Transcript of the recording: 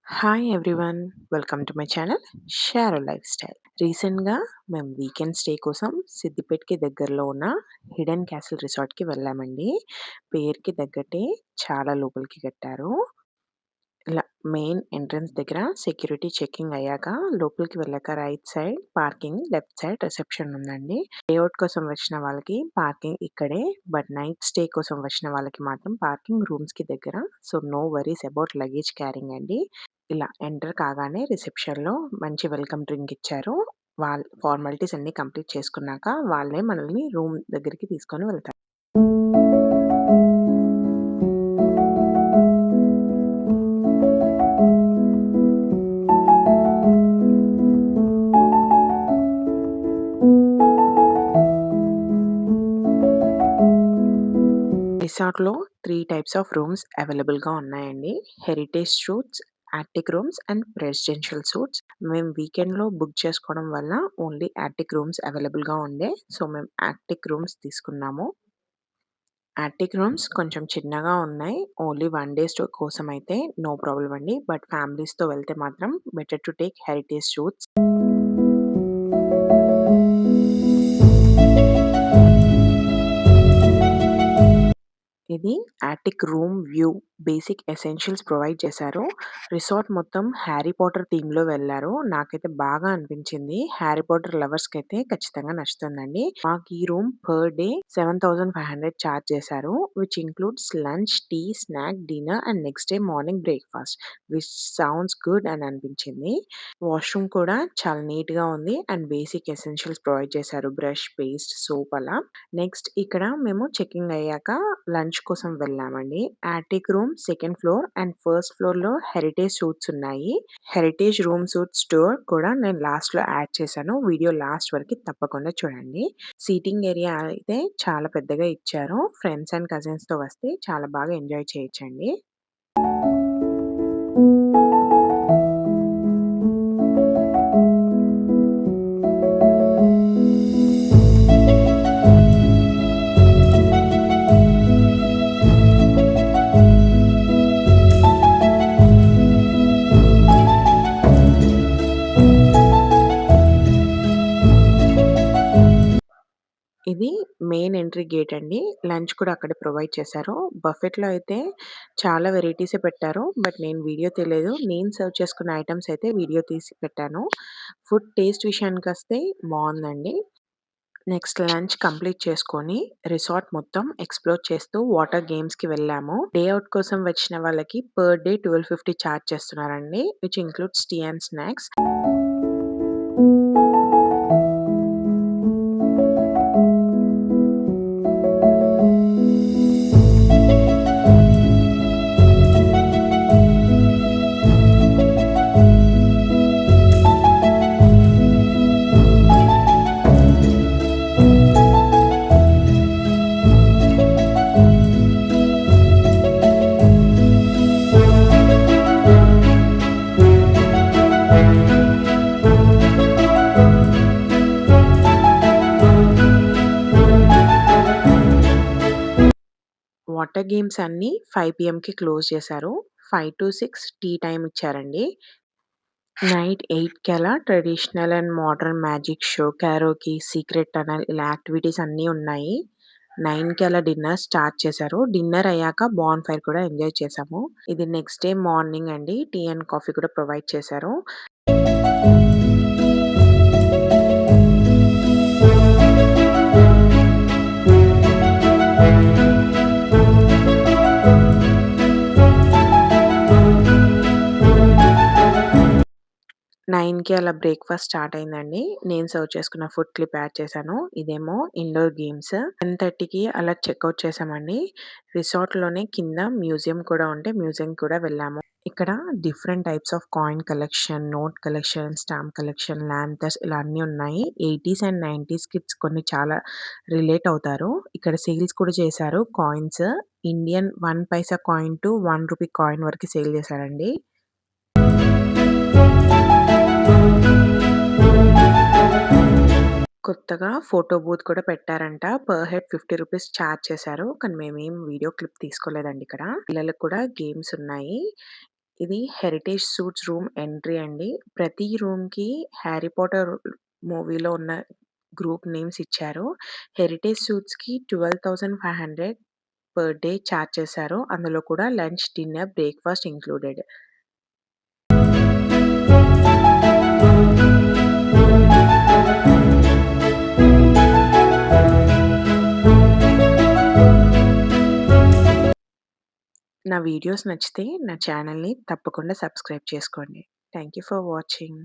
Hi everyone. Welcome to my channel Sharo lifestyle. రీసెంట్‌గా మేము weekend stay కోసం సిద్దిపేట్‌కి దగ్గరలో ఉన్న హిడెన్ క్యాసిల్ రిసార్ట్‌కి వెళ్ళామండి. పేరుకి తగ్గట్టే చాలా లోపలికి కట్టారు. ఇలా మెయిన్ ఎంట్రన్స్ దగ్గర సెక్యూరిటీ చెకింగ్ అయ్యాక లోపలికి వెళ్ళాక right side parking, left side reception ఉందండి. డే అవుట్ కోసం వచ్చిన వాళ్ళకి పార్కింగ్ ఇక్కడే. బట్ నైట్ స్టే కోసం వచ్చిన వాళ్ళకి మాత్రం పార్కింగ్ రూమ్స్‌కి దగ్గర. So, no worries about luggage carrying అండి. ఇలా ఎంటర్ కాగానే రిసెప్షన్‌లో మంచి వెల్కమ్ డ్రింక్ ఇచ్చారు. ఫార్మాలిటీస్ అన్నీ కంప్లీట్ చేసుకున్నాక వాళ్ళే మనల్ని రూమ్ దగ్గరికి తీసుకొని వెళ్తారు. రిసార్ట్‌లో 3 టైప్స్ ఆఫ్ రూమ్స్ అవైలబుల్‌గా ఉన్నాయండి. Heritage suits, యాటిక్ rooms and presidential suits. మేము వీకెండ్‌లో బుక్ చేసుకోవడం వల్ల ఓన్లీ యాటిక్ రూమ్స్ అవైలబుల్‌గా ఉండే. సో, మేము యాటిక్ రూమ్స్ తీసుకున్నాము. యాటిక్ రూమ్స్ కొంచెం చిన్నగా ఉన్నాయి. ఓన్లీ 1 డే స్టే కోసమైతే నో ప్రాబ్లమ్ అండి. బట్ ఫ్యామిలీస్‌తో వెళ్తే మాత్రం better to take heritage suites. ఇది attic room view. Basic essentials provide చేశారు. రిసార్ట్ మొత్తం హ్యారీ పాటర్ థీమ్‌లో వెళ్లారు. నాకైతే బాగా అనిపించింది. హ్యారీ పాటర్ లవర్స్‌కైతే ఖచ్చితంగా నచ్చుతుందండి. మాకు ఈ రూమ్ పర్ డే 7,500 చార్జ్ చేశారు. Which includes lunch, tea, snack, dinner and next day morning breakfast. Which sounds good అని అనిపించింది. వాష్‌రూమ్ కూడా చాలా నీట్‌గా ఉంది అండ్ బేసిక్ ఎసెన్షియల్స్ ప్రొవైడ్ చేశారు. బ్రష్, పేస్ట్, సోప్ అలా. నెక్స్ట్ ఇక్కడ మేము చెకింగ్ అయ్యాక లంచ్ కోసం వెళ్ళామండి. Attic room second floor and first ఫ్లోర్‌లో హెరిటేజ్ సూట్స్ ఉన్నాయి. హెరిటేజ్ రూమ్ సూట్స్ టూర్ కూడా నేను లాస్ట్‌లో యాడ్ చేశాను. వీడియో లాస్ట్ వరకి తప్పకుండా చూడండి. సీటింగ్ ఏరియా అయితే చాలా పెద్దగా ఇచ్చారు. ఫ్రెండ్స్ అండ్ కజిన్స్‌తో వస్తే చాలా బాగా ఎంజాయ్ చేయొచ్చండి. ఇది మెయిన్ ఎంట్రీ గేట్ అండి. లంచ్ కూడా అక్కడే ప్రొవైడ్ చేశారు. బఫెట్‌లో అయితే చాలా వెరైటీసే పెట్టారు. బట్ నేను వీడియో తీయలేదు. నేను సర్వ్ చేసుకున్న ఐటెమ్స్ అయితే వీడియో తీసి పెట్టాను. ఫుడ్ టేస్ట్ విషయానికొస్తే బావుందండి. నెక్స్ట్ లంచ్ కంప్లీట్ చేసుకొని రిసార్ట్ మొత్తం ఎక్స్‌ప్లోర్ చేస్తూ వాటర్ గేమ్స్‌కి వెళ్ళాము. డే ఔట్ కోసం వచ్చిన వాళ్ళకి పర్ డే 1250 చార్జ్ చేస్తున్నారండి. Which includes tea and snacks. Water games అన్నీ 5 పీఎంకి క్లోజ్ చేశారు. 5-6 టీ టైమ్ ఇచ్చారండి. నైట్ 8కి అలా traditional and modern magic show, karaoke, secret tunnel ఇలా యాక్టివిటీస్ అన్నీ ఉన్నాయి. 9కి అలా డిన్నర్ స్టార్ట్ చేశారు. డిన్నర్ అయ్యాక బాన్ ఫైర్ కూడా ఎంజాయ్ చేశాము. ఇది నెక్స్ట్ డే మార్నింగ్ అండి. టీ అండ్ కాఫీ కూడా ప్రొవైడ్ చేశారు. నైన్‌కి అలా బ్రేక్‌ఫాస్ట్ స్టార్ట్ అయిందండి. నేను సర్వ్ చేసుకున్న ఫుడ్ క్లిప్ యాడ్ చేశాను. ఇదేమో ఇండోర్ గేమ్స్. 10:30కి అలా చెక్‌ఔట్ చేశామండి. రిసార్ట్‌లోనే కింద మ్యూజియం కూడా ఉంటే మ్యూజియంకి కూడా వెళ్ళాము. ఇక్కడ different types of coin collection, note collection, stamp collection, lanterns ఇలా అన్నీ ఉన్నాయి. 80స్ అండ్ 90స్ కిడ్స్ కొన్ని చాలా రిలేట్ అవుతారు. ఇక్కడ సేల్స్ కూడా చేశారు coins. Indian 1 Paisa coin to 1 rupee coin వరకు సేల్ చేశారండి. కొత్తగా ఫోటో బూత్ కూడా పెట్టారంట. పర్ హెడ్ రూ. 50 చార్జ్ చేశారు. కానీ మేమేం వీడియో క్లిప్ తీసుకోలేదండి ఇక్కడ. పిల్లలకి కూడా గేమ్స్ ఉన్నాయి. ఇది హెరిటేజ్ సూట్స్ రూమ్ ఎంట్రీ అండి. ప్రతి రూమ్‌కి 'హ్యారీ పాటర్' మూవీలో ఉన్న గ్రూప్ నేమ్స్ ఇచ్చారు. హెరిటేజ్ సూట్స్‌కి 12,500 పర్ డే చార్జ్ చేశారు. అందులో కూడా లంచ్, డిన్నర్, బ్రేక్‌ఫాస్ట్ ఇంక్లూడెడ్. నా వీడియోస్ నచ్చితే నా ఛానల్‌ని తప్పకుండా సబ్స్క్రైబ్ చేసుకోండి. Thank you for watching.